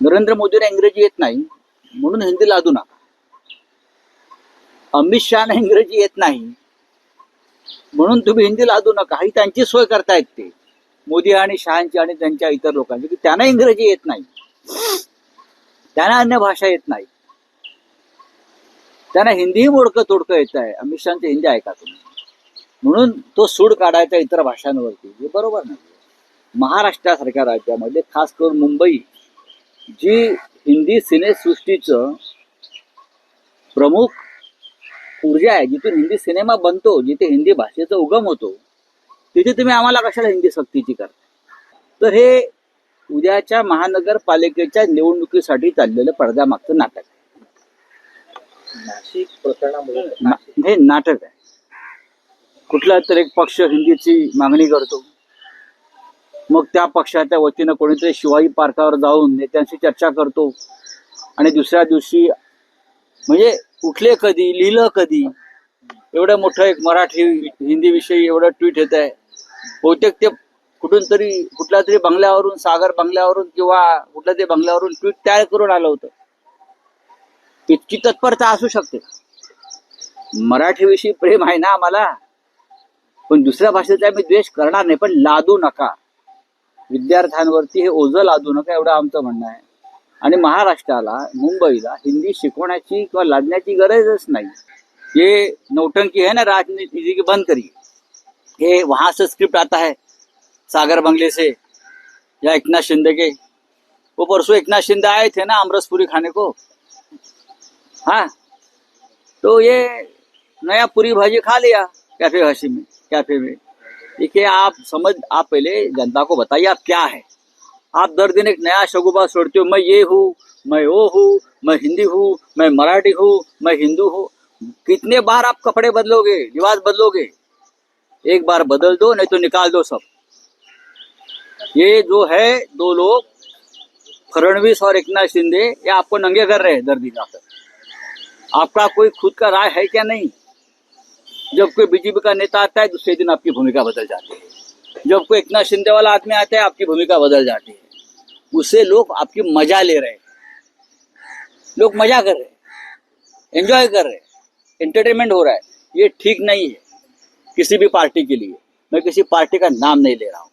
नरेंद्र मोदीला इंग्रजी येत नाही म्हणून हिंदी लादू नका. अमित शहाना इंग्रजी येत नाही म्हणून तुम्ही हिंदी लादू नका. ही त्यांची सोय करतायत ते मोदी आणि शहांची आणि त्यांच्या इतर लोकांची, की त्यांना इंग्रजी येत नाही, त्यांना अन्य भाषा येत नाही, त्यांना हिंदीही मोडकं तोडकं येत आहे. अमित शहाचे हिंदी ऐका तुम्ही, म्हणून तो सूड काढायचा इतर भाषांवरती, हे बरोबर नाही. महाराष्ट्रासारख्या राज्यामध्ये खास करून मुंबई, जी हिंदी सिनेसृष्टीचं प्रमुख ऊर्जा आहे, जिथून हिंदी सिनेमा बनतो, जिथे हिंदी भाषेचा उगम होतो, तिथे तुम्ही आम्हाला कशाला हिंदी सक्तीची करता? तर हे उद्याच्या महानगरपालिकेच्या निवडणुकीसाठी चाललेलं पडद्यामागचं नाटक आहे. नाशिक प्रकरणामुळे हे नाटक आहे. कुठला तर एक पक्ष हिंदीची मागणी करतो, मग त्या पक्षाच्या वतीनं कोणीतरी शिवाजी पार्कावर जाऊन नेत्यांशी चर्चा करतो आणि दुसऱ्या दिवशी म्हणजे उठले कधी, लिहिलं कधी, एवढं मोठं एक मराठी हिंदी विषयी एवढं ट्विट येत आहे. बहुतेक ते कुठून तरी कुठल्या तरी बंगल्यावरून, सागर बंगल्यावरून किंवा कुठल्या तरी बंगल्यावरून ट्विट तयार करून आलं होतं. इतकी तत्परता असू शकते. मराठीविषयी प्रेम आहे ना आम्हाला, पण दुसऱ्या भाषेचा आम्ही द्वेष करणार नाही, पण लादू नका. विद्यार्थ्यांवरती हे ओझं लादू नका, एवढं आमचं म्हणणं आहे. आणि महाराष्ट्राला, मुंबईला हिंदी शिकवण्याची किंवा लादण्याची गरजच नाही. ये नौटंकी है ना राजनीति की, बंद करिए. ये वहां से स्क्रिप्ट आता है सागर बंगले से या एकनाथ शिंदे के, वो परसों एकनाथ शिंदे आए थे ना अमरसपुरी खाने को, हाँ, तो ये नया पूरी भाजी खा लिया कैफे में. देखिए आप पहले जनता को बताइए आप क्या है. आप दर दिन एक नया शगुफा छोड़ते हो, मैं ये हूँ, मैं वो हूँ, मैं हिंदी हूँ, मैं मराठी हूँ, मैं हिंदू हूँ. कितने बार आप कपड़े बदलोगे, लिबास बदलोगे? एक बार बदल दो, नहीं तो निकाल दो सब. ये जो है दो लोग, फडणवीस और एकनाथ शिंदे, ये आपको नंगे कर रहे हैं दर दिन आकर. आपका कोई खुद का राय है क्या? नहीं. जब कोई बीजेपी का नेता आता है दूसरे दिन आपकी भूमिका बदल जाती है. जब कोई एकनाथ शिंदे वाला आदमी आता है आपकी भूमिका बदल जाती है. उससे लोग आपकी मजा ले रहे हैं, लोग मजा कर रहे हैं, एंजॉय कर रहे हैं, एंटरटेनमेंट हो रहा है. ये ठीक नहीं है किसी भी पार्टी के लिए. मैं किसी पार्टी का नाम नहीं ले रहा हूं.